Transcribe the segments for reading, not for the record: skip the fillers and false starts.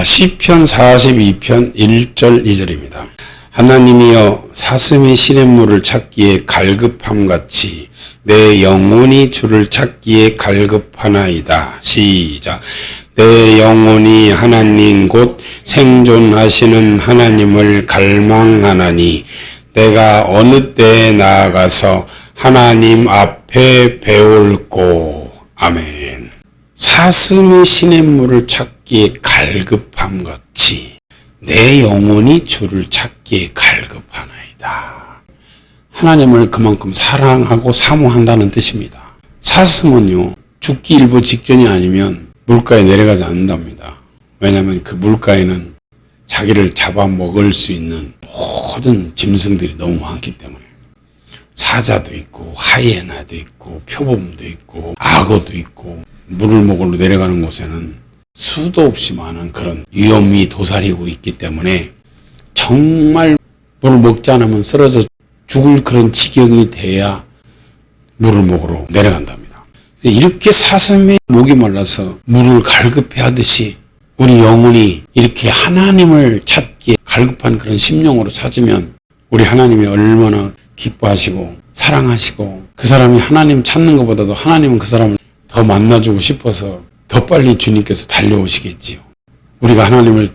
시편 42편 1절 2절입니다. 하나님이여 사슴이 시냇물을 찾기에 갈급함같이 내 영혼이 주를 찾기에 갈급하나이다. 시작. 내 영혼이 하나님 곧 생존하시는 하나님을 갈망하나니 내가 어느 때에 나아가서 하나님 앞에 배울꼬. 아멘. 사슴이 시냇물을 찾기에 갈급함같이 내 영혼이 주를 찾기에 갈급하나이다. 하나님을 그만큼 사랑하고 사모한다는 뜻입니다. 사슴은요, 죽기 일보 직전이 아니면 물가에 내려가지 않는답니다. 왜냐하면 그 물가에는 자기를 잡아먹을 수 있는 모든 짐승들이 너무 많기 때문에. 사자도 있고 하이에나도 있고 표범도 있고 악어도 있고 물을 먹으러 내려가는 곳에는 수도 없이 많은 그런 위험이 도사리고 있기 때문에 정말 물을 먹지 않으면 쓰러져 죽을 그런 지경이 돼야 물을 먹으러 내려간답니다. 이렇게 사슴이 목이 말라서 물을 갈급해 하듯이 우리 영혼이 이렇게 하나님을 찾기에 갈급한 그런 심령으로 찾으면 우리 하나님이 얼마나 기뻐하시고 사랑하시고 그 사람이 하나님 찾는 것보다도 하나님은 그 사람을 더 만나주고 싶어서 더 빨리 주님께서 달려오시겠지요. 우리가 하나님을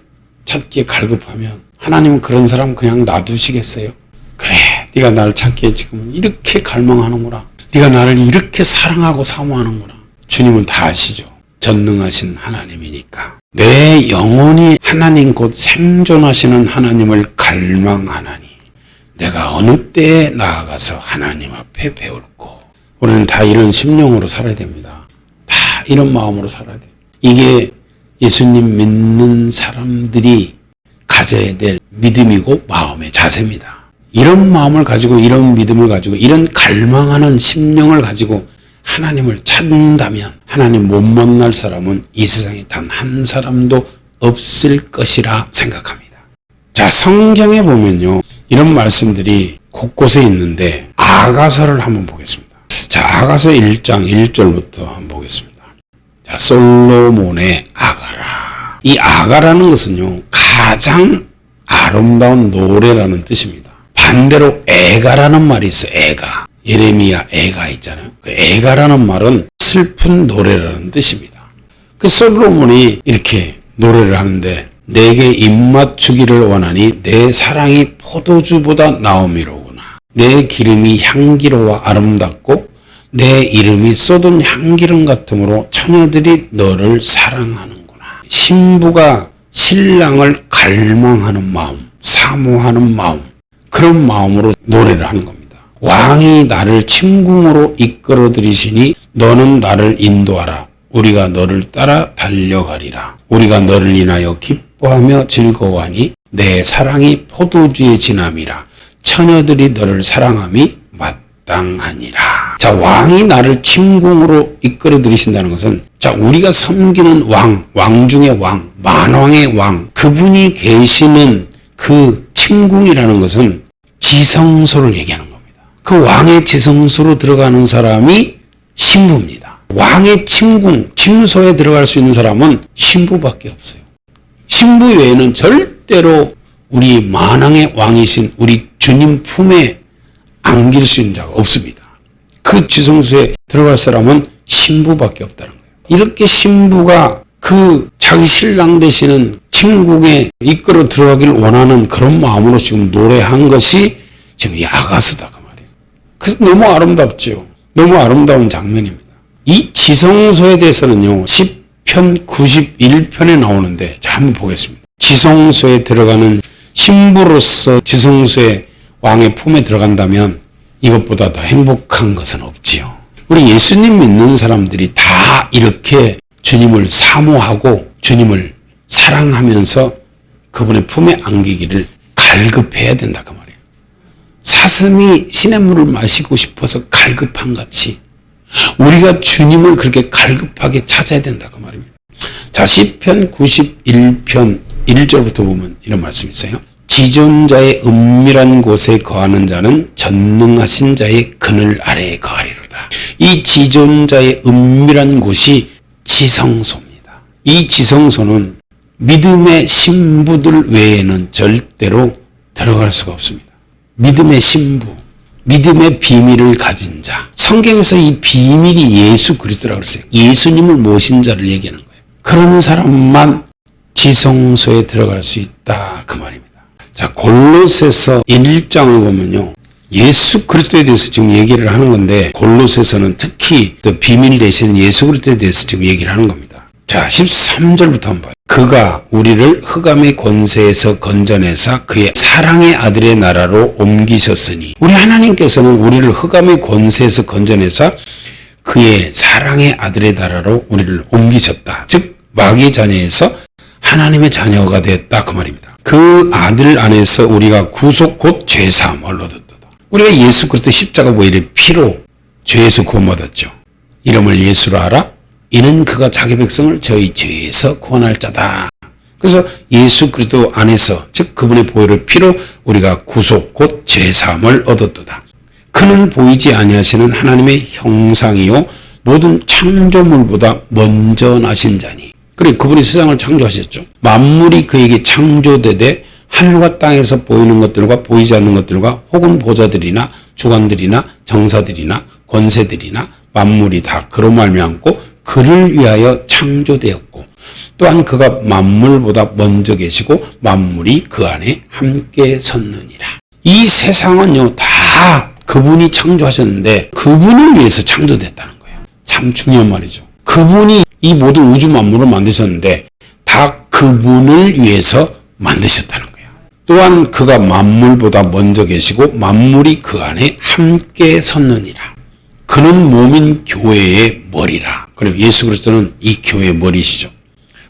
찾기에 갈급하면 하나님은 그런 사람 그냥 놔두시겠어요? 그래, 네가 나를 찾기에 지금 이렇게 갈망하는구나. 네가 나를 이렇게 사랑하고 사모하는구나. 주님은 다 아시죠. 전능하신 하나님이니까. 내 영혼이 하나님 곧 생존하시는 하나님을 갈망하나니 내가 어느 때에 나아가서 하나님 앞에 배울꼬. 우리는 다 이런 심령으로 살아야 됩니다. 다 이런 마음으로 살아야 돼요. 이게 예수님 믿는 사람들이 가져야 될 믿음이고 마음의 자세입니다. 이런 마음을 가지고 이런 믿음을 가지고 이런 갈망하는 심령을 가지고 하나님을 찾는다면 하나님 못 만날 사람은 이 세상에 단 한 사람도 없을 것이라 생각합니다. 자, 성경에 보면요, 이런 말씀들이 곳곳에 있는데 아가서를 한번 보겠습니다. 자, 아가서 1장 1절부터 한번 보겠습니다. 자, 솔로몬의 아가라. 이 아가라는 것은요, 가장 아름다운 노래라는 뜻입니다. 반대로 애가라는 말이 있어요. 애가. 예레미야 애가 있잖아요. 그 애가라는 말은 슬픈 노래라는 뜻입니다. 그 솔로몬이 이렇게 노래를 하는데 내게 입맞추기를 원하니 내 사랑이 포도주보다 나음이로구나. 내 기름이 향기로워 아름답고 내 이름이 쏟은 향기름 같으므로 처녀들이 너를 사랑하는구나. 신부가 신랑을 갈망하는 마음, 사모하는 마음, 그런 마음으로 노래를 하는 겁니다. 왕이 나를 침궁으로 이끌어 들이시니 너는 나를 인도하라. 우리가 너를 따라 달려가리라. 우리가 너를 인하여 기뻐하며 즐거워하니 내 사랑이 포도주의 진함이라. 처녀들이 너를 사랑함이 마땅하니라. 자, 왕이 나를 침궁으로 이끌어 들이신다는 것은, 자, 우리가 섬기는 왕 중의 왕, 만왕의 왕, 그분이 계시는 그 침궁이라는 것은 지성소를 얘기하는 겁니다. 그 왕의 지성소로 들어가는 사람이 신부입니다. 왕의 침궁, 침소에 들어갈 수 있는 사람은 신부밖에 없어요. 신부 외에는 절대로 우리 만왕의 왕이신 우리 주님 품에 안길 수 있는 자가 없습니다. 그 지성소에 들어갈 사람은 신부밖에 없다는 거예요. 이렇게 신부가 그 자기 신랑 되시는 침궁에 이끌어 들어가기를 원하는 그런 마음으로 지금 노래한 것이 지금 이 아가서다 그 말이에요. 그래서 너무 아름답죠. 너무 아름다운 장면입니다. 이 지성소에 대해서는요, 시편 91편에 나오는데, 자, 한번 보겠습니다. 지성소에 들어가는 신부로서 지성소에 왕의 품에 들어간다면 이것보다 더 행복한 것은 없지요. 우리 예수님 믿는 사람들이 다 이렇게 주님을 사모하고 주님을 사랑하면서 그분의 품에 안기기를 갈급해야 된다 그 말이에요. 사슴이 시냇물을 마시고 싶어서 갈급한 같이 우리가 주님을 그렇게 갈급하게 찾아야 된다 그 말입니다. 자, 시편 91편 1절부터 보면 이런 말씀이 있어요. 지존자의 은밀한 곳에 거하는 자는 전능하신 자의 그늘 아래에 거하리로다. 이 지존자의 은밀한 곳이 지성소입니다. 이 지성소는 믿음의 신부들 외에는 절대로 들어갈 수가 없습니다. 믿음의 신부, 믿음의 비밀을 가진 자. 성경에서 이 비밀이 예수 그리스도라고 그랬어요. 예수님을 모신 자를 얘기하는 거예요. 그런 사람만 지성소에 들어갈 수 있다 그 말입니다. 자, 골로새서 1장을 보면요. 예수 그리스도에 대해서 지금 얘기를 하는 건데 골로새서는 특히 또 비밀 되시는 예수 그리스도에 대해서 지금 얘기를 하는 겁니다. 자, 13절부터 한번 봐요. 그가 우리를 흑암의 권세에서 건져내사 그의 사랑의 아들의 나라로 옮기셨으니 우리 하나님께서는 우리를 흑암의 권세에서 건져내사 그의 사랑의 아들의 나라로 우리를 옮기셨다. 즉 마귀의 자녀에서 하나님의 자녀가 되었다 그 말입니다. 그 아들 안에서 우리가 구속 곧 죄사함을 얻었다. 우리가 예수 그리스도 십자가 보혈의 피로 죄에서 구원받았죠. 이름을 예수로 하라. 이는 그가 자기 백성을 저희 죄에서 구원할 자다. 그래서 예수 그리스도 안에서 즉 그분의 보혈의 피로 우리가 구속 곧 죄사함을 얻었도다. 그는 보이지 아니하시는 하나님의 형상이요 모든 창조물보다 먼저 나신 자니. 그리고 그분이 세상을 창조하셨죠. 만물이 그에게 창조되되 하늘과 땅에서 보이는 것들과 보이지 않는 것들과 혹은 보좌들이나 주관들이나 정사들이나 권세들이나 만물이 다 그로 말미암고 그를 위하여 창조되었고 또한 그가 만물보다 먼저 계시고 만물이 그 안에 함께 섰느니라. 이 세상은요 다 그분이 창조하셨는데 그분을 위해서 창조됐다는 거예요. 참 중요한 말이죠. 그분이 이 모든 우주 만물을 만드셨는데 다 그분을 위해서 만드셨다는 거예요. 또한 그가 만물보다 먼저 계시고 만물이 그 안에 함께 섰느니라. 그는 몸인 교회의 머리라. 그리고 예수 그리스도는 이 교회의 머리시죠.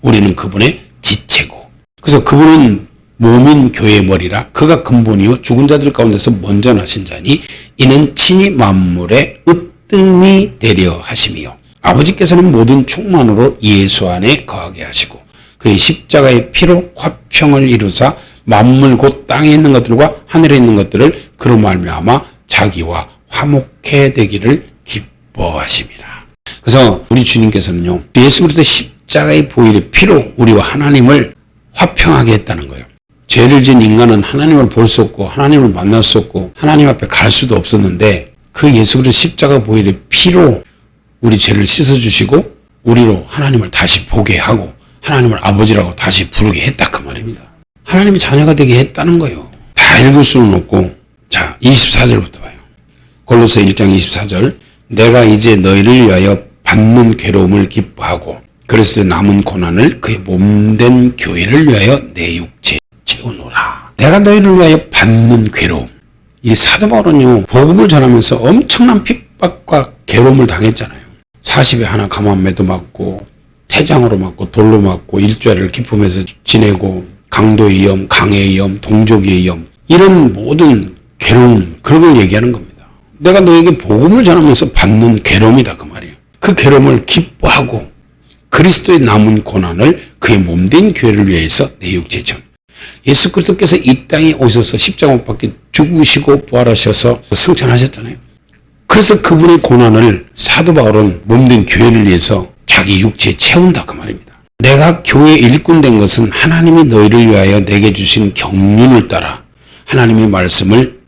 우리는 그분의 지체고. 그래서 그분은 몸인 교회의 머리라. 그가 근본이요 죽은 자들 가운데서 먼저 나신 자니 이는 친히 만물의 으뜸이 되려 하심이요. 아버지께서는 모든 충만으로 예수 안에 거하게 하시고 그의 십자가의 피로 화평을 이루사 만물 곧 땅에 있는 것들과 하늘에 있는 것들을 그로 말미암아 자기와 화목해 되기를 기뻐하심이라. 그래서 우리 주님께서는요 예수 그리스도 십자가의 보혈의 피로 우리와 하나님을 화평하게 했다는 거예요. 죄를 지은 인간은 하나님을 볼 수 없고 하나님을 만날 수 없고 하나님 앞에 갈 수도 없었는데 그 예수 그리스도 십자가 보혈의 피로 우리 죄를 씻어주시고 우리로 하나님을 다시 보게 하고 하나님을 아버지라고 다시 부르게 했다 그 말입니다. 하나님의 자녀가 되게 했다는 거예요. 다 읽을 수는 없고 자 24절부터 봐요. 골로새 1장 24절 내가 이제 너희를 위하여 받는 괴로움을 기뻐하고 그리스도의 남은 고난을 그의 몸된 교회를 위하여 내 육체에 채우노라. 내가 너희를 위하여 받는 괴로움. 이 사도 바울은요 복음을 전하면서 엄청난 핍박과 괴로움을 당했잖아요. 40에 하나 감암매도 맞고 태장으로 맞고 돌로 맞고 일주일을 기품에서 지내고 강도의 위험, 강의 위험, 동족의 위험 이런 모든 괴로움 그런 걸 얘기하는 겁니다. 내가 너에게 복음을 전하면서 받는 괴로움이다 그 말이에요. 그 괴로움을 기뻐하고 그리스도의 남은 고난을 그의 몸된 교회를 위해서 내 육체에 채운 예수 그리스도께서 이 땅에 오셔서 십자가 못 박혀 죽으시고 부활하셔서 승천하셨잖아요. 그래서 그분의 고난을 사도 바울은 몸된 교회를 위해서 자기 육체에 채운다 그 말입니다. 내가 교회의 일꾼 된 것은 하나님이 너희를 위하여 내게 주신 경륜을 따라 하나님의 말씀을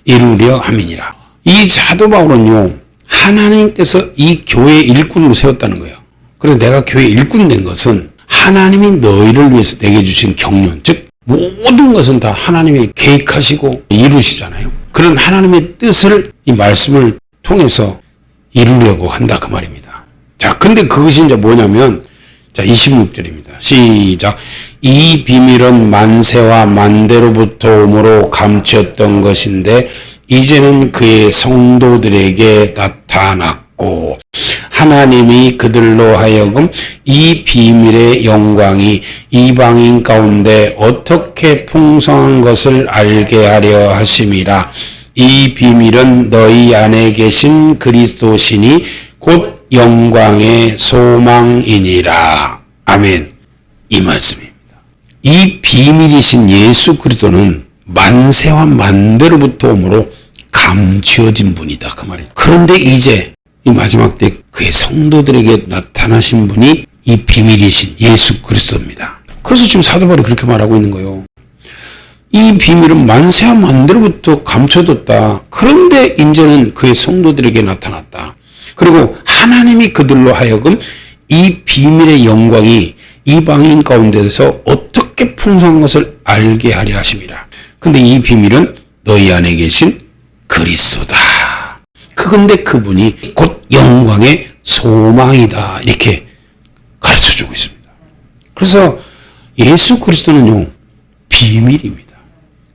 이루려 함이니라. 이 사도 바울은요 하나님께서 이 교회의 일꾼으로 세웠다는 거예요. 그래서 내가 교회의 일꾼 된 것은 하나님이 너희를 위해서 내게 주신 경륜 즉 모든 것은 다 하나님이 계획하시고 이루시잖아요. 그런 하나님의 뜻을 이 말씀을 통해서 이루려고 한다 그 말입니다. 자, 근데 그것이 이제 뭐냐면 자 26절입니다. 시작. 이 비밀은 만세와 만대로부터 오므로 감추었던 것인데 이제는 그의 성도들에게 나타났고 하나님이 그들로 하여금 이 비밀의 영광이 이방인 가운데 어떻게 풍성한 것을 알게 하려 하심이라. 이 비밀은 너희 안에 계신 그리스도시니 곧 영광의 소망이니라. 아멘. 이 말씀입니다. 이 비밀이신 예수 그리스도는 만세와 만대로부터 오므로 감추어진 분이다 그 말이에요. 그런데 이제 이 마지막 때 그의 성도들에게 나타나신 분이 이 비밀이신 예수 그리스도입니다. 그래서 지금 사도 바울이 그렇게 말하고 있는 거예요. 이 비밀은 만세와 만대로부터 감춰뒀다. 그런데 이제는 그의 성도들에게 나타났다. 그리고 하나님이 그들로 하여금 이 비밀의 영광이 이방인 가운데서 어떻게 풍성한 것을 알게 하려 하심이라. 근데 이 비밀은 너희 안에 계신 그리스도다. 그건데 그분이 곧 영광의 소망이다. 이렇게 가르쳐주고 있습니다. 그래서 예수 그리스도는요, 비밀입니다.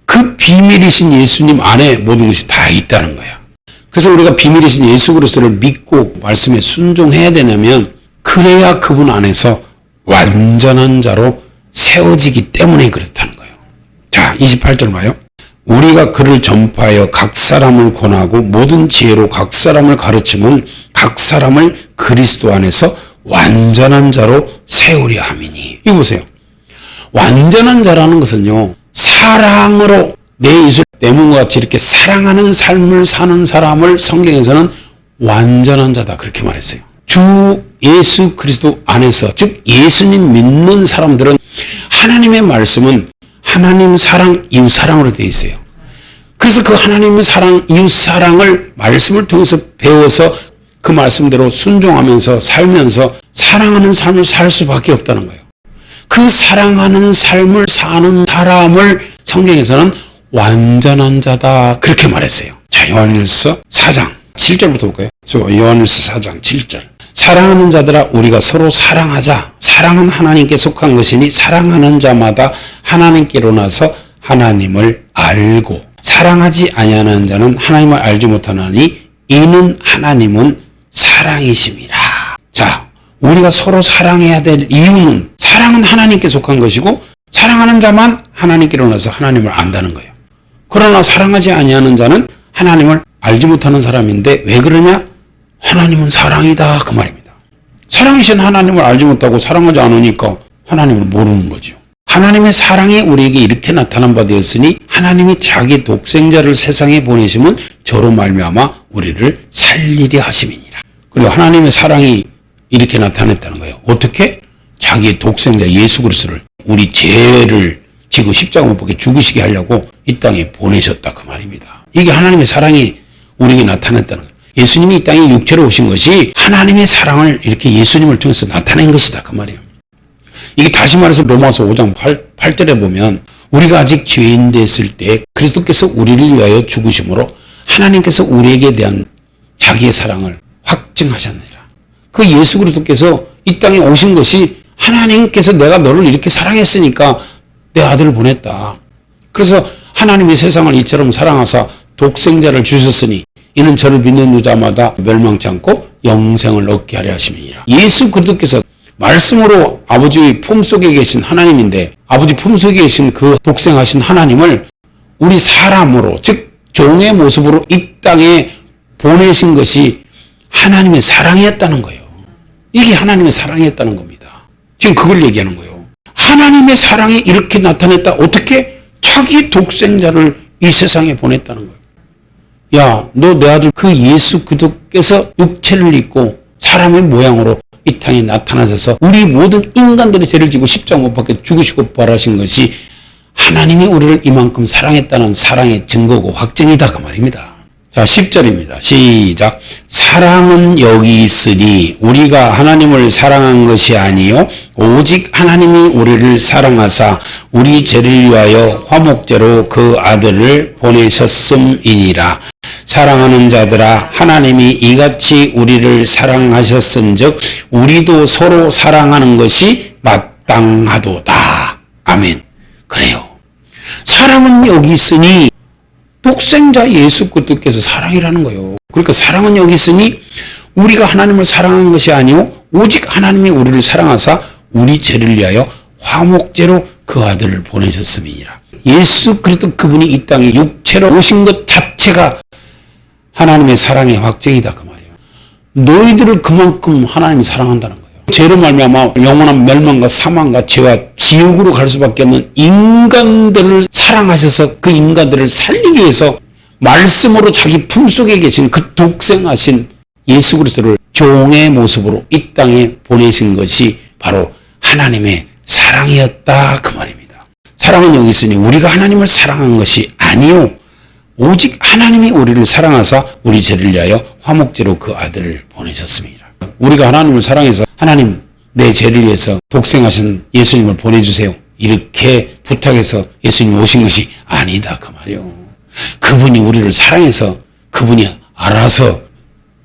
그 비밀이신 예수님 안에 모든 것이 다 있다는 거야. 그래서 우리가 비밀이신 예수 그리스도를 믿고 말씀에 순종해야 되냐면, 그래야 그분 안에서 완전한 자로 세워지기 때문에 그렇다는 거예요. 자, 28절 봐요. 우리가 그를 전파하여 각 사람을 권하고 모든 지혜로 각 사람을 가르치면 각 사람을 그리스도 안에서 완전한 자로 세우려 함이니. 이거 보세요. 완전한 자라는 것은요, 사랑으로 내 이웃을 내 몸과 같이 이렇게 사랑하는 삶을 사는 사람을 성경에서는 완전한 자다 그렇게 말했어요. 주 예수 그리스도 안에서, 즉 예수님 믿는 사람들은 하나님의 말씀은 하나님 사랑, 이웃 사랑으로 되어 있어요. 그래서 그 하나님의 사랑, 이웃 사랑을 말씀을 통해서 배워서 그 말씀대로 순종하면서 살면서 사랑하는 삶을 살 수밖에 없다는 거예요. 그 사랑하는 삶을 사는 사람을 성경에서는 완전한 자다 그렇게 말했어요. 자, 요한일서 4장 7절부터 볼까요? 요한일서 4장 7절. 사랑하는 자들아 우리가 서로 사랑하자. 사랑은 하나님께 속한 것이니 사랑하는 자마다 하나님께로 나서 하나님을 알고 사랑하지 아니하는 자는 하나님을 알지 못하나니 이는 하나님은 사랑이심이라. 자, 우리가 서로 사랑해야 될 이유는 사랑은 하나님께 속한 것이고 사랑하는 자만 하나님께로 나서 하나님을 안다는 거예요. 그러나 사랑하지 아니하는 자는 하나님을 알지 못하는 사람인데 왜 그러냐? 하나님은 사랑이다 그 말입니다. 사랑이신 하나님을 알지 못하고 사랑하지 않으니까 하나님을 모르는 거죠. 하나님의 사랑이 우리에게 이렇게 나타난 바 되었으니 하나님이 자기 독생자를 세상에 보내심은 저로 말미암아 우리를 살리려 하심이니라. 그리고 하나님의 사랑이 이렇게 나타냈다는 거예요. 어떻게? 자기의 독생자 예수 그리스도를 우리 죄를 지고 십자가 못 박혀 죽으시게 하려고 이 땅에 보내셨다 그 말입니다. 이게 하나님의 사랑이 우리에게 나타났다는 거예요. 예수님이 이 땅에 육체로 오신 것이 하나님의 사랑을 이렇게 예수님을 통해서 나타낸 것이다 그 말이에요. 이게 다시 말해서 로마서 5장 8절에 보면 우리가 아직 죄인 됐을 때 그리스도께서 우리를 위하여 죽으심으로 하나님께서 우리에게 대한 자기의 사랑을 확증하셨느니라. 그 예수 그리스도께서 이 땅에 오신 것이 하나님께서 내가 너를 이렇게 사랑했으니까 내 아들을 보냈다. 그래서 하나님이 세상을 이처럼 사랑하사 독생자를 주셨으니 이는 저를 믿는 자마다 멸망치 않고 영생을 얻게 하려 하심이니라. 예수 그리스도께서 말씀으로 아버지 품속에 계신 하나님인데 아버지 품속에 계신 그 독생하신 하나님을 우리 사람으로 즉 종의 모습으로 이 땅에 보내신 것이 하나님의 사랑이었다는 거예요. 이게 하나님의 사랑이었다는 겁니다. 지금 그걸 얘기하는 거예요. 하나님의 사랑이 이렇게 나타냈다. 어떻게? 자기 독생자를 이 세상에 보냈다는 거예요. 야, 너 내 아들 그 예수 그리스도께서 육체를 입고 사람의 모양으로 이 땅에 나타나셔서 우리 모든 인간들의 죄를 지고 십자가 못 박혀 죽으시고 부활하신 것이 하나님이 우리를 이만큼 사랑했다는 사랑의 증거고 확증이다 그 말입니다. 자, 10절입니다. 시작. 사랑은 여기 있으니 우리가 하나님을 사랑한 것이 아니요 오직 하나님이 우리를 사랑하사 우리 죄를 위하여 화목제로 그 아들을 보내셨음이니라. 사랑하는 자들아 하나님이 이같이 우리를 사랑하셨은즉 우리도 서로 사랑하는 것이 마땅하도다. 아멘. 그래요. 사랑은 여기 있으니 독생자 예수 그리스도께서 사랑이라는 거예요. 그러니까 사랑은 여기 있으니 우리가 하나님을 사랑한 것이 아니요 오직 하나님이 우리를 사랑하사 우리 죄를 위하여 화목제로 그 아들을 보내셨음이니라. 예수 그리스도 그분이 이 땅에 육체로 오신 것 자체가 하나님의 사랑의 확증이다 그 말이에요. 너희들을 그만큼 하나님이 사랑한다는 거예요. 죄로 말미암아 영원한 멸망과 사망과 죄와 지옥으로 갈 수밖에 없는 인간들을 사랑하셔서 그 인간들을 살리기 위해서 말씀으로 자기 품속에 계신 그 독생하신 예수 그리스도를 종의 모습으로 이 땅에 보내신 것이 바로 하나님의 사랑이었다 그 말입니다. 사랑은 여기 있으니 우리가 하나님을 사랑한 것이 아니요 오직 하나님이 우리를 사랑하사 우리 죄를 위하여 화목제로 그 아들을 보내셨습니다. 우리가 하나님을 사랑해서 하나님 내 죄를 위해서 독생하신 예수님을 보내주세요 이렇게 부탁해서 예수님이 오신 것이 아니다 그 말이요. 그분이 우리를 사랑해서 그분이 알아서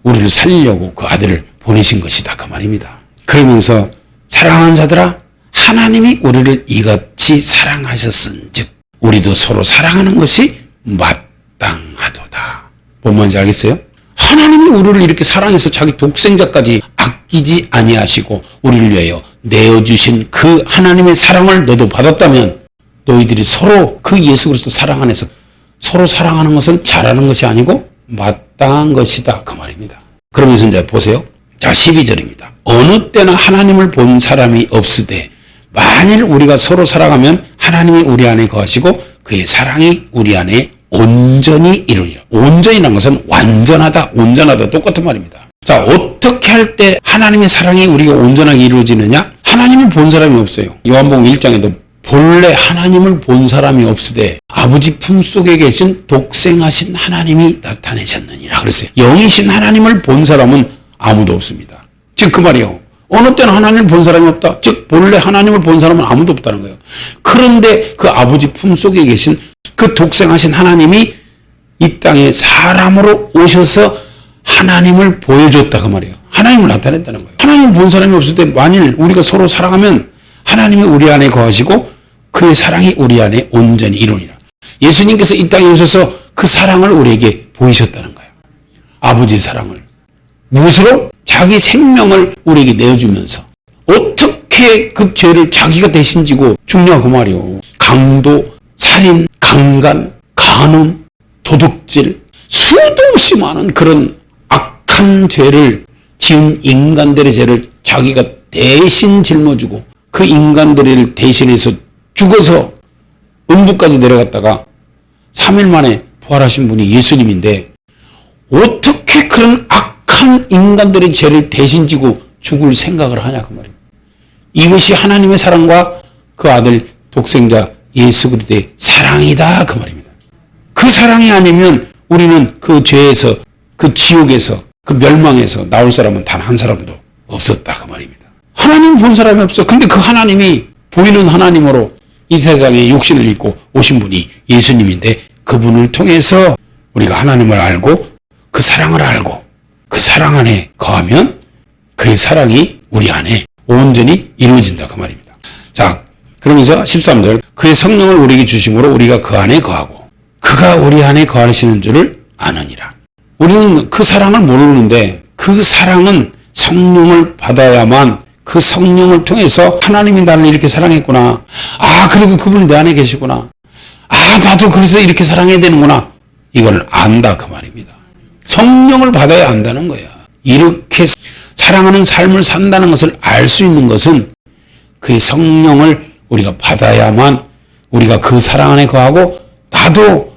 우리를 살리려고 그 아들을 보내신 것이다 그 말입니다. 그러면서 사랑하는 자들아 하나님이 우리를 이같이 사랑하셨은즉 우리도 서로 사랑하는 것이 마땅하도다. 뭔 말인지 알겠어요? 하나님이 우리를 이렇게 사랑해서 자기 독생자까지 아끼지 아니하시고 우리를 위하여 내어주신 그 하나님의 사랑을 너도 받았다면 너희들이 서로 그 예수 그리스도 사랑 안에서 서로 사랑하는 것은 잘하는 것이 아니고 마땅한 것이다 그 말입니다. 그러면서 이제 보세요. 자 12절입니다. 어느 때나 하나님을 본 사람이 없으되 만일 우리가 서로 사랑하면 하나님이 우리 안에 거하시고 그의 사랑이 우리 안에 온전히 이루리라. 온전이라는 것은 완전하다, 온전하다 똑같은 말입니다. 자, 어떻게 할 때 하나님의 사랑이 우리가 온전하게 이루어지느냐? 하나님을 본 사람이 없어요. 요한복음 1장에도 본래 하나님을 본 사람이 없으되 아버지 품속에 계신 독생하신 하나님이 나타내셨느니라 그랬어요. 영이신 하나님을 본 사람은 아무도 없습니다. 즉 그 말이요. 어느 때는 하나님을 본 사람이 없다. 즉 본래 하나님을 본 사람은 아무도 없다는 거예요. 그런데 그 아버지 품속에 계신 그 독생하신 하나님이 이 땅에 사람으로 오셔서 하나님을 보여줬다 그 말이에요. 하나님을 나타냈다는 거예요. 하나님을 본 사람이 없을 때 만일 우리가 서로 사랑하면 하나님이 우리 안에 거하시고 그의 사랑이 우리 안에 온전히 이루니라. 예수님께서 이 땅에 오셔서 그 사랑을 우리에게 보이셨다는 거예요. 아버지의 사랑을. 무엇으로? 자기 생명을 우리에게 내어주면서 어떻게 그 죄를 자기가 대신 지고 죽냐 그 말이요. 강도, 살인, 강간, 간음, 도둑질 수도 없이 많은 그런 악한 죄를 지은 인간들의 죄를 자기가 대신 짊어지고 그 인간들을 대신해서 죽어서 음부까지 내려갔다가 3일 만에 부활하신 분이 예수님인데 어떻게 그런 악한 인간들의 죄를 대신 지고 죽을 생각을 하냐 그 말이에요. 이것이 하나님의 사랑과 그 아들 독생자 예수 그리스도의 사랑이다 그 말입니다. 그 사랑이 아니면 우리는 그 죄에서 그 지옥에서 그 멸망에서 나올 사람은 단 한 사람도 없었다 그 말입니다. 하나님 본 사람이 없어. 근데 그 하나님이 보이는 하나님으로 이 세상에 육신을 입고 오신 분이 예수님인데 그분을 통해서 우리가 하나님을 알고 그 사랑을 알고 그 사랑 안에 거하면 그의 사랑이 우리 안에 온전히 이루어진다 그 말입니다. 자, 그러면서 13절 그의 성령을 우리에게 주심으로 우리가 그 안에 거하고 그가 우리 안에 거하시는 줄을 아느니라. 우리는 그 사랑을 모르는데 그 사랑은 성령을 받아야만 그 성령을 통해서 하나님이 나를 이렇게 사랑했구나. 아, 그리고 그분이 내 안에 계시구나. 아, 나도 그래서 이렇게 사랑해야 되는구나. 이걸 안다 그 말입니다. 성령을 받아야 안다는 거야. 이렇게 사랑하는 삶을 산다는 것을 알 수 있는 것은 그의 성령을 우리가 받아야만 우리가 그 사랑 안에 거하고 나도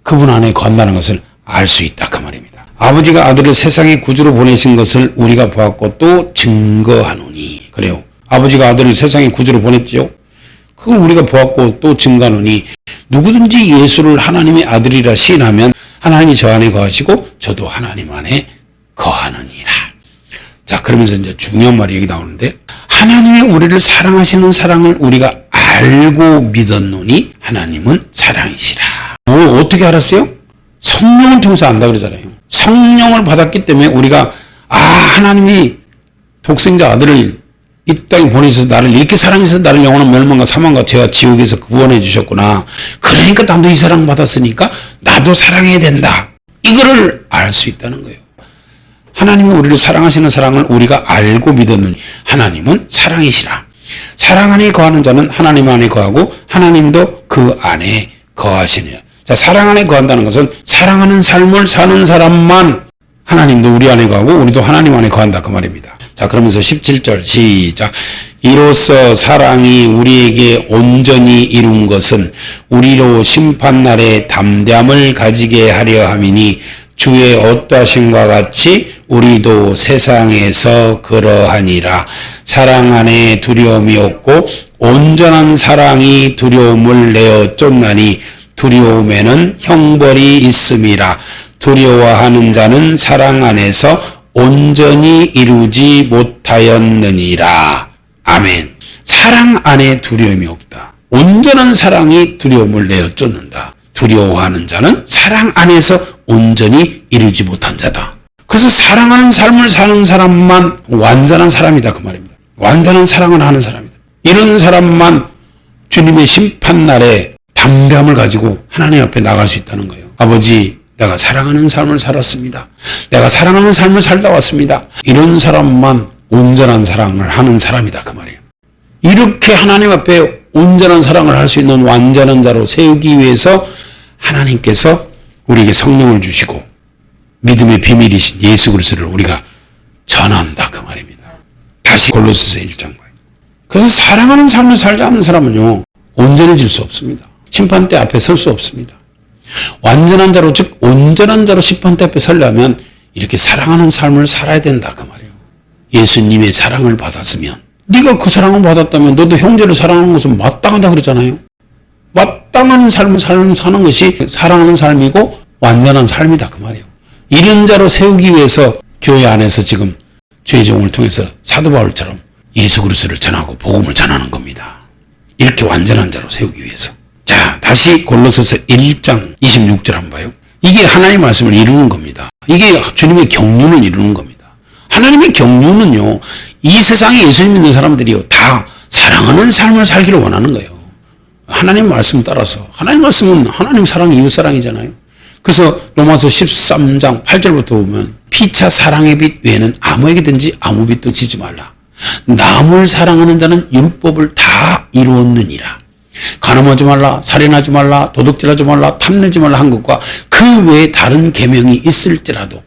그분 안에 거한다는 것을 알 수 있다 그 말입니다. 아버지가 아들을 세상에 구주로 보내신 것을 우리가 보았고 또 증거하노니. 그래요. 아버지가 아들을 세상에 구주로 보냈죠. 그걸 우리가 보았고 또 증거하노니 누구든지 예수를 하나님의 아들이라 시인하면 하나님이 저 안에 거하시고 저도 하나님 안에 거하느니라. 자, 그러면서 이제 중요한 말이 여기 나오는데 하나님이 우리를 사랑하시는 사랑을 우리가 알고 믿었노니 하나님은 사랑이시라. 어떻게 알았어요? 성령을 통해서 안다 그러잖아요. 성령을 받았기 때문에 우리가 하나님이 독생자 아들을 이 땅에 보내셔서 나를 이렇게 사랑해서 나를 영원한 멸망과 사망과 죄와 지옥에서 구원해 주셨구나. 그러니까 나도 이 사랑 받았으니까 나도 사랑해야 된다. 이거를 알 수 있다는 거예요. 하나님이 우리를 사랑하시는 사랑을 우리가 알고 믿었느니 하나님은 사랑이시라. 사랑 안에 거하는 자는 하나님 안에 거하고 하나님도 그 안에 거하시니라. 자, 사랑 안에 거한다는 것은 사랑하는 삶을 사는 사람만 하나님도 우리 안에 거하고 우리도 하나님 안에 거한다 그 말입니다. 자, 그러면서 17절 시작. 이로써 사랑이 우리에게 온전히 이룬 것은 우리로 심판날에 담대함을 가지게 하려 함이니 주의 어떠하심과 같이 우리도 세상에서 그러하니라. 사랑 안에 두려움이 없고 온전한 사랑이 두려움을 내어 쫓나니 두려움에는 형벌이 있음이라. 두려워하는 자는 사랑 안에서 온전히 이루지 못하였느니라. 아멘. 사랑 안에 두려움이 없다. 온전한 사랑이 두려움을 내어 쫓는다. 두려워하는 자는 사랑 안에서 온전히 이루지 못한 자다. 그래서 사랑하는 삶을 사는 사람만 완전한 사람이다 그 말입니다. 완전한 사랑을 하는 사람이다. 이런 사람만 주님의 심판날에 담대함을 가지고 하나님 앞에 나갈 수 있다는 거예요. 아버지, 내가 사랑하는 삶을 살았습니다. 내가 사랑하는 삶을 살다 왔습니다. 이런 사람만 온전한 사랑을 하는 사람이다 그 말이에요. 이렇게 하나님 앞에 온전한 사랑을 할 수 있는 완전한 자로 세우기 위해서 하나님께서 우리에게 성령을 주시고 믿음의 비밀이신 예수 그리스도를 우리가 전한다 그 말입니다. 다시 골로새서 1장 봐요. 그래서 사랑하는 삶을 살지 않는 사람은요, 온전해질 수 없습니다. 심판대 앞에 설 수 없습니다. 완전한 자로, 즉 온전한 자로 심판대 앞에 서려면 이렇게 사랑하는 삶을 살아야 된다 그 말이에요. 예수님의 사랑을 받았으면, 네가 그 사랑을 받았다면 너도 형제를 사랑하는 것은 마땅하다 그러잖아요. 마땅한 삶을 사는 것이 사랑하는 삶이고 완전한 삶이다 그 말이에요. 이런 자로 세우기 위해서 교회 안에서 지금 주의 종을 통해서 사도 바울처럼 예수 그리스도를 전하고 복음을 전하는 겁니다. 이렇게 완전한 자로 세우기 위해서. 자, 다시 골로새서 1장 26절 한번 봐요. 이게 하나님의 말씀을 이루는 겁니다. 이게 주님의 경륜을 이루는 겁니다. 하나님의 경륜은요, 이 세상에 예수님 믿는 사람들이요, 다 사랑하는 삶을 살기를 원하는 거예요. 하나님 말씀 따라서. 하나님 말씀은 하나님 사랑, 이웃 사랑이잖아요. 그래서 로마서 13장 8절부터 보면 피차 사랑의 빛 외에는 아무에게든지 아무 빛도 지지 말라. 남을 사랑하는 자는 율법을 다 이루었느니라. 간음하지 말라, 살인하지 말라, 도둑질하지 말라, 탐내지 말라 한 것과 그 외에 다른 계명이 있을지라도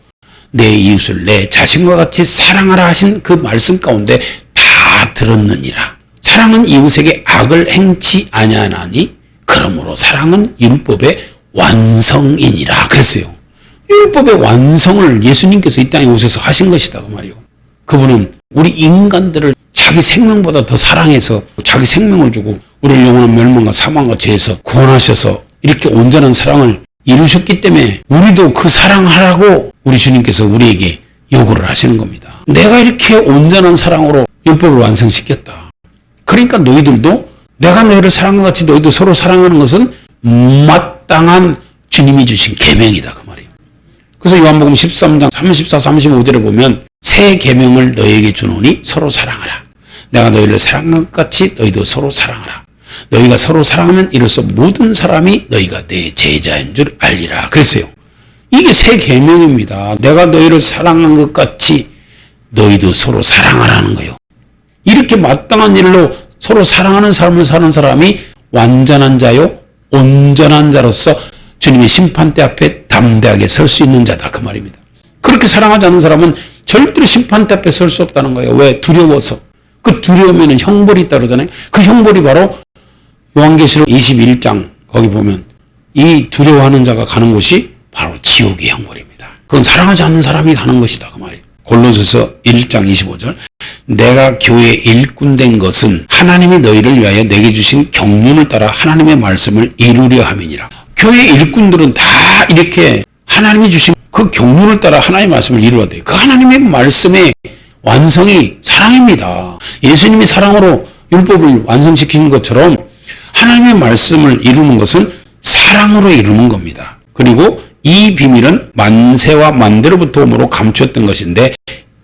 내 이웃을 내 자신과 같이 사랑하라 하신 그 말씀 가운데 다 들었느니라. 사랑은 이웃에게 악을 행치 아니하나니 그러므로 사랑은 율법의 완성이니라 그랬어요. 율법의 완성을 예수님께서 이 땅에 오셔서 하신 것이다 그 말이요. 그분은 우리 인간들을 자기 생명보다 더 사랑해서 자기 생명을 주고 우리를 영원한 멸망과 사망과 죄에서 구원하셔서 이렇게 온전한 사랑을 이루셨기 때문에 우리도 그 사랑하라고 우리 주님께서 우리에게 요구를 하시는 겁니다. 내가 이렇게 온전한 사랑으로 율법을 완성시켰다. 그러니까 너희들도 내가 너희를 사랑한 것 같이 너희도 서로 사랑하는 것은 마땅한 주님이 주신 계명이다 그 말이에요. 그래서 요한복음 13장 34, 35절에 보면 새 계명을 너희에게 주노니 서로 사랑하라. 내가 너희를 사랑한 것 같이 너희도 서로 사랑하라. 너희가 서로 사랑하면 이로써 모든 사람이 너희가 내 제자인 줄 알리라 그랬어요. 이게 새 계명입니다. 내가 너희를 사랑한 것 같이 너희도 서로 사랑하라는 거예요. 이렇게 마땅한 일로 서로 사랑하는 삶을 사는 사람이 완전한 자요, 온전한 자로서 주님의 심판대 앞에 담대하게 설 수 있는 자다 그 말입니다. 그렇게 사랑하지 않는 사람은 절대로 심판대 앞에 설 수 없다는 거예요. 왜? 두려워서. 그 두려움에는 형벌이 있다 그러잖아요. 그 형벌이 바로 요한계시록 21장 거기 보면 이 두려워하는 자가 가는 곳이 바로 지옥의 형벌입니다. 그건 사랑하지 않는 사람이 가는 것이다 그 말이에요. 골로새서 1장 25절 내가 교회의 일꾼된 것은 하나님이 너희를 위하여 내게 주신 경륜을 따라 하나님의 말씀을 이루려 함이니라. 교회의 일꾼들은 다 이렇게 하나님이 주신 그 경륜을 따라 하나님의 말씀을 이루어야 돼요. 그 하나님의 말씀의 완성이 사랑입니다. 예수님이 사랑으로 율법을 완성시키는 것처럼 하나님의 말씀을 이루는 것은 사랑으로 이루는 겁니다. 그리고 이 비밀은 만세와 만대로부터 오므로 감추었던 것인데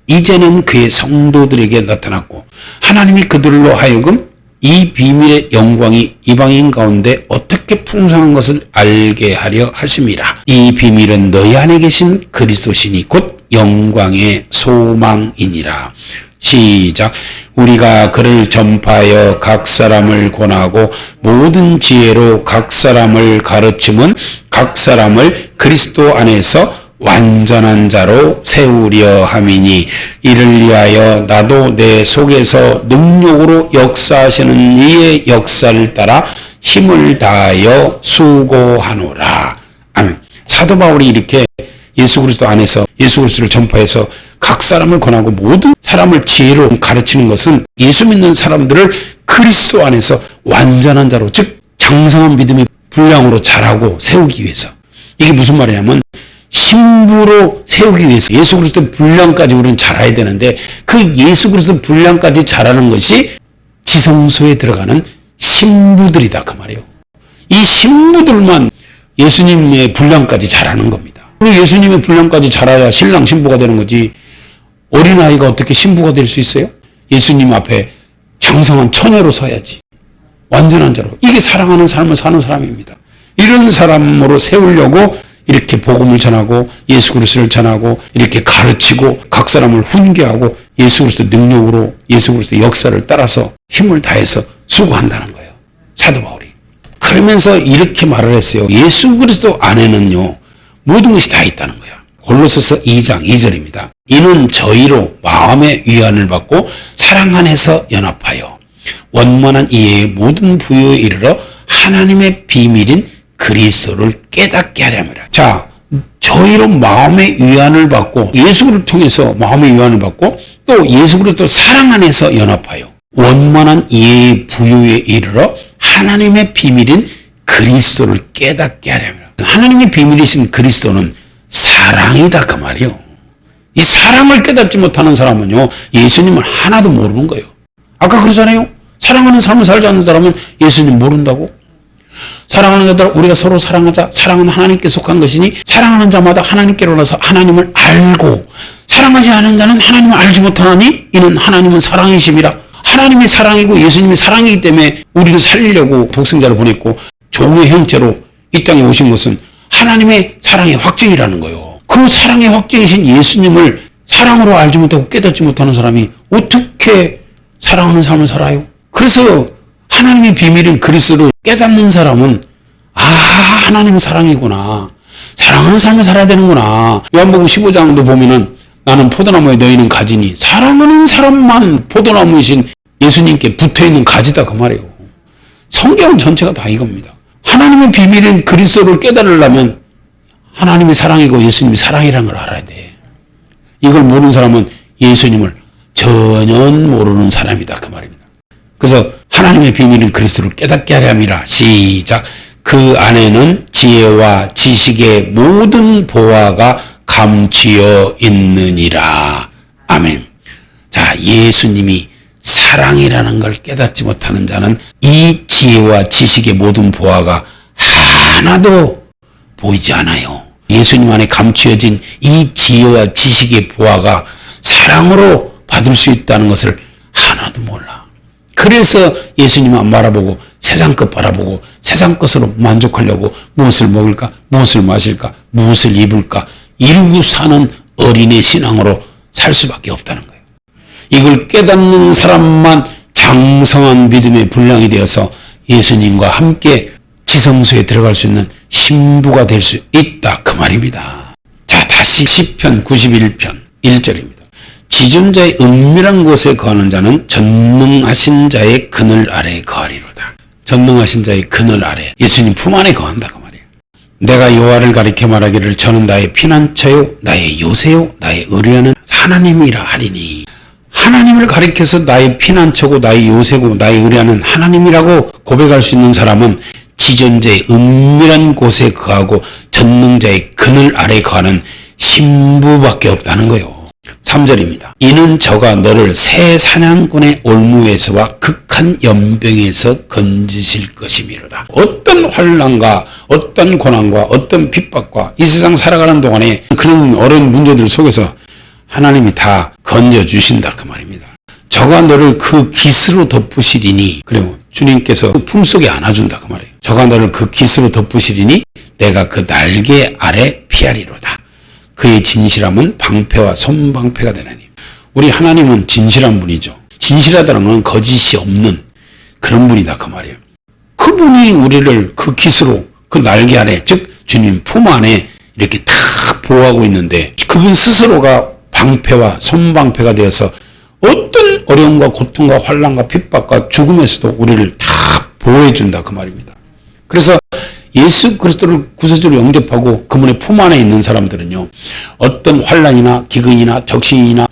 이제는 그의 성도들에게 나타났고 하나님이 그들로 하여금 이 비밀의 영광이 이방인 가운데 어떻게 풍성한 것을 알게 하려 하심이라. 이 비밀은 너희 안에 계신 그리스도시니 곧 영광의 소망이니라. 시작. 우리가 그를 전파하여 각 사람을 권하고 모든 지혜로 각 사람을 가르침은 각 사람을 그리스도 안에서 완전한 자로 세우려 함이니 이를 위하여 나도 내 속에서 능력으로 역사하시는 이의 역사를 따라 힘을 다하여 수고하노라. 아멘. 사도 바울이 이렇게 예수 그리스도 안에서 예수 그리스도를 전파해서 각 사람을 권하고 모든 사람을 지혜로 가르치는 것은 예수 믿는 사람들을 그리스도 안에서 완전한 자로, 즉 장성한 믿음의 분량으로 자라고 세우기 위해서. 이게 무슨 말이냐면 신부로 세우기 위해서 예수 그리스도의 분량까지 우리는 자라야 되는데, 그 예수 그리스도 분량까지 자라는 것이 지성소에 들어가는 신부들이다 그 말이에요. 이 신부들만 예수님의 분량까지 자라는 겁니다. 그리고 예수님의 분량까지 자라야 신랑 신부가 되는 거지, 어린아이가 어떻게 신부가 될 수 있어요? 예수님 앞에 장성한 처녀로 서야지, 완전한 자로. 이게 사랑하는 삶을 사는 사람입니다. 이런 사람으로 세우려고 이렇게 복음을 전하고 예수 그리스도를 전하고 이렇게 가르치고 각 사람을 훈계하고 예수 그리스도 능력으로 예수 그리스도 역사를 따라서 힘을 다해서 수고한다는 거예요, 사도 바울이. 그러면서 이렇게 말을 했어요. 예수 그리스도 안에는요 모든 것이 다 있다는 거야. 골로새서 2장 2절입니다. 이는 저희로 마음의 위안을 받고 사랑 안에서 연합하여 원만한 이해의 모든 부요에 이르러 하나님의 비밀인 그리스도를 깨닫게 하려니라. 자, 저희로 마음의 위안을 받고 예수를 통해서 마음의 위안을 받고 또 예수 그리스도 사랑 안에서 연합하여 원만한 이해의 부요에 이르러 하나님의 비밀인 그리스도를 깨닫게 하려니라. 하나님의 비밀이신 그리스도는 사랑이다 그 말이요. 이 사랑을 깨닫지 못하는 사람은요 예수님을 하나도 모르는 거예요. 아까 그러잖아요. 사랑하는 삶을 살지 않는 사람은 예수님 모른다고. 사랑하는 자들 우리가 서로 사랑하자. 사랑은 하나님께 속한 것이니 사랑하는 자마다 하나님께로 나서 하나님을 알고, 사랑하지 않은 자는 하나님을 알지 못하나니 이는 하나님은 사랑이심이라. 하나님이 사랑이고 예수님이 사랑이기 때문에 우리를 살리려고 독생자를 보냈고 종의 형체로 이 땅에 오신 것은 하나님의 사랑의 확증이라는 거예요. 그 사랑의 확증이신 예수님을 사랑으로 알지 못하고 깨닫지 못하는 사람이 어떻게 사랑하는 삶을 살아요? 그래서 하나님의 비밀인 그리스도를 깨닫는 사람은 하나님은 사랑이구나, 사랑하는 삶을 살아야 되는구나. 요한복음 15장도 보면은 나는 포도나무에 너희는 가지니, 사랑하는 사람만 포도나무이신 예수님께 붙어있는 가지다 그 말이에요. 성경 전체가 다 이겁니다. 하나님의 비밀인 그리스도를 깨달으려면 하나님이 사랑이고 예수님이 사랑이라는 걸 알아야 돼. 이걸 모르는 사람은 예수님을 전혀 모르는 사람이다 그 말입니다. 그래서 하나님의 비밀인 그리스도를 깨닫게 하려 함이라. 시작. 그 안에는 지혜와 지식의 모든 보화가 감추어 있느니라. 아멘. 자, 예수님이 사랑이라는 걸 깨닫지 못하는 자는 이 지혜와 지식의 모든 보화가 하나도 보이지 않아요. 예수님 안에 감추어진 이 지혜와 지식의 보화가 사랑으로 받을 수 있다는 것을 하나도 몰라. 그래서 예수님만 바라보고 세상 것 바라보고 세상 것으로 만족하려고 무엇을 먹을까, 무엇을 마실까, 무엇을 입을까 이루고 사는 어린애 신앙으로 살 수밖에 없다는 거예요. 이걸 깨닫는 사람만 장성한 믿음의 분량이 되어서 예수님과 함께 지성소에 들어갈 수 있는 신부가 될 수 있다 그 말입니다. 자, 다시 시편 91편 1절입니다. 지존자의 은밀한 곳에 거하는 자는 전능하신 자의 그늘 아래에 거하리로다. 전능하신 자의 그늘 아래, 예수님 품 안에 거한다 그 말이에요. 내가 여호와를 가리켜 말하기를 저는 나의 피난처요 나의 요새요 나의 의뢰하는 하나님이라 하리니. 하나님을 가리켜서 나의 피난처고 나의 요새고 나의 의뢰하는 하나님이라고 고백할 수 있는 사람은 지존자의 은밀한 곳에 거하고 전능자의 그늘 아래에 거하는 신부밖에 없다는 거예요. 3절입니다. 이는 저가 너를 새 사냥꾼의 올무에서와 극한 연병에서 건지실 것이미로다. 어떤 환난과 어떤 고난과 어떤 핍박과 이 세상 살아가는 동안에 그런 어려운 문제들 속에서 하나님이 다 건져주신다 그 말입니다. 저가 너를 그 깃으로 덮으시리니, 그리고 주님께서 그 품속에 안아준다 그 말이에요. 저가 너를 그 깃으로 덮으시리니 내가 그 날개 아래 피하리로다. 그의 진실함은 방패와 손방패가 되나니. 우리 하나님은 진실한 분이죠. 진실하다는 건 거짓이 없는 그런 분이다 그 말이에요. 그분이 우리를 그 깃으로 그 날개 아래, 즉 주님 품 안에 이렇게 다 보호하고 있는데 그분 스스로가 방패와 손방패가 되어서 어떤 어려움과 고통과 환난과 핍박과 죽음에서도 우리를 다 보호해준다 그 말입니다. 그래서 예수 그리스도를 구세주로 영접하고 그분의 품 안에 있는 사람들은요, 어떤 환난이나 기근이나 적신이나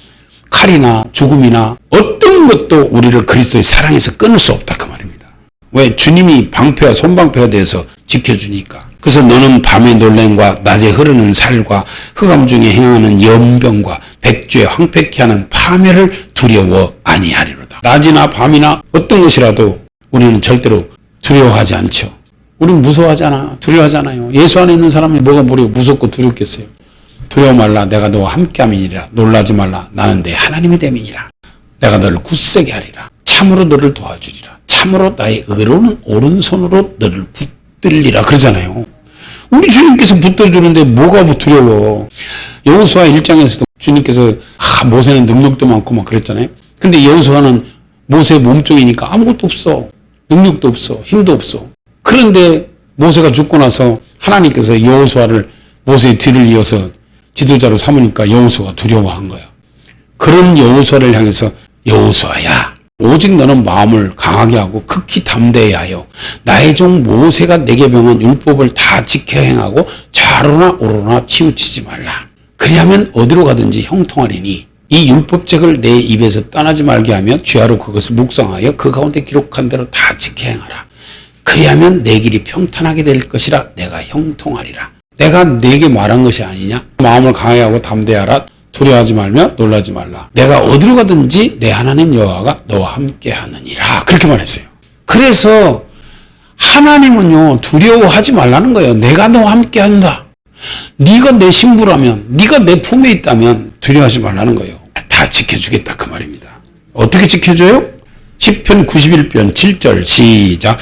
칼이나 죽음이나 어떤 것도 우리를 그리스도의 사랑에서 끊을 수 없다 그 말입니다. 왜? 주님이 방패와 손방패가 돼서 지켜주니까. 그래서 너는 밤의 놀램과 낮에 흐르는 살과 흑암 중에 행하는 연병과 백주에 황폐케 하는 파멸을 두려워 아니하리로다. 낮이나 밤이나 어떤 것이라도 우리는 절대로 두려워하지 않죠. 우리는 무서워하잖아. 두려워하잖아요. 예수 안에 있는 사람이 뭐가 무섭고 두렵겠어요. 두려워 말라. 내가 너와 함께함이니라. 놀라지 말라. 나는 내 하나님이 됨이니라. 내가 너를 굳세게 하리라. 참으로 너를 도와주리라. 참으로 나의 의로운 오른손으로 너를 붙들리라. 그러잖아요. 우리 주님께서 붙들어주는데 뭐가 두려워. 여호수아 1장에서도 주님께서 모세는 능력도 많고 막 그랬잖아요. 근데 여호수아는 모세의 몸종이니까 아무것도 없어. 능력도 없어. 힘도 없어. 그런데 모세가 죽고 나서 하나님께서 여호수아를 모세의 뒤를 이어서 지도자로 삼으니까 여호수아가 두려워한 거야. 그런 여호수아를 향해서 여호수아야, 오직 너는 마음을 강하게 하고 극히 담대해야 하여 나의 종 모세가 내게 명한 율법을 다 지켜 행하고 좌로나 우로나 치우치지 말라. 그리하면 어디로 가든지 형통하리니 이 율법책을 내 입에서 떠나지 말게 하며 주야로 그것을 묵상하여 그 가운데 기록한 대로 다 지켜 행하라. 그리하면 내 길이 평탄하게 될 것이라. 내가 형통하리라. 내가 네게 말한 것이 아니냐? 마음을 강하게 하고 담대하라. 두려워하지 말며 놀라지 말라. 내가 어디로 가든지 내 하나님 여호와가 너와 함께 하느니라. 그렇게 말했어요. 그래서 하나님은요, 두려워하지 말라는 거예요. 내가 너와 함께 한다. 네가 내 신부라면, 네가 내 품에 있다면 두려워하지 말라는 거예요. 다 지켜주겠다 그 말입니다. 어떻게 지켜줘요? 시편 91편 7절 시작.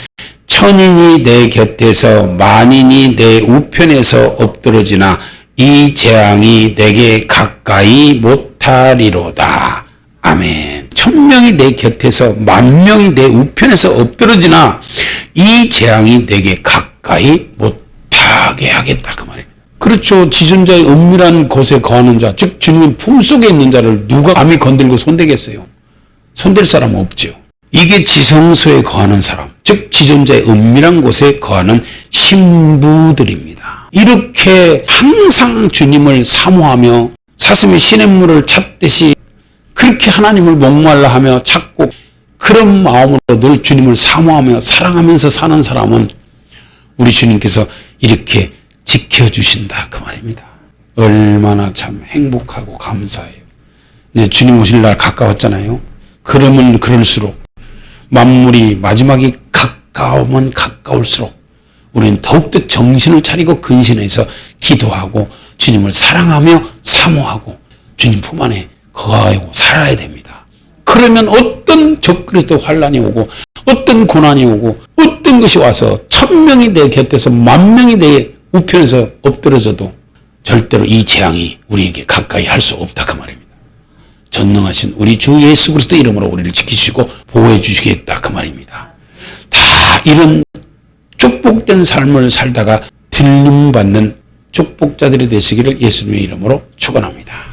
천인이 내 곁에서 만인이 내 우편에서 엎드러지나 이 재앙이 내게 가까이 못하리로다. 아멘. 1000명이 내 곁에서 10,000명이 내 우편에서 엎드러지나 이 재앙이 내게 가까이 못하게 하겠다 그 말입니다. 그렇죠. 지존자의 은밀한 곳에 거하는 자, 즉 주님 품속에 있는 자를 누가 감히 건들고 손대겠어요? 손댈 사람은 없죠. 이게 지성소에 거하는 사람, 즉 지존자의 은밀한 곳에 거하는 신부들입니다. 이렇게 항상 주님을 사모하며 사슴이 시냇물을 찾듯이 그렇게 하나님을 목말라 하며 찾고 그런 마음으로 늘 주님을 사모하며 사랑하면서 사는 사람은 우리 주님께서 이렇게 지켜주신다 그 말입니다. 얼마나 참 행복하고 감사해요. 이제 주님 오실 날 가까웠잖아요. 그러면 그럴수록 만물이 마지막이 가까우면 가까울수록 우리는 더욱더 정신을 차리고 근신해서 기도하고 주님을 사랑하며 사모하고 주님 품 안에 거하고 살아야 됩니다. 그러면 어떤 적그리스도 환란이 오고 어떤 고난이 오고 어떤 것이 와서 1000명이 내 곁에서 10,000명이 내 우편에서 엎드려져도 절대로 이 재앙이 우리에게 가까이 할 수 없다 그 말입니다. 전능하신 우리 주 예수 그리스도 이름으로 우리를 지키시고 보호해 주시겠다 그 말입니다. 다 이런 축복된 삶을 살다가 들림받는 축복자들이 되시기를 예수님의 이름으로 축원합니다.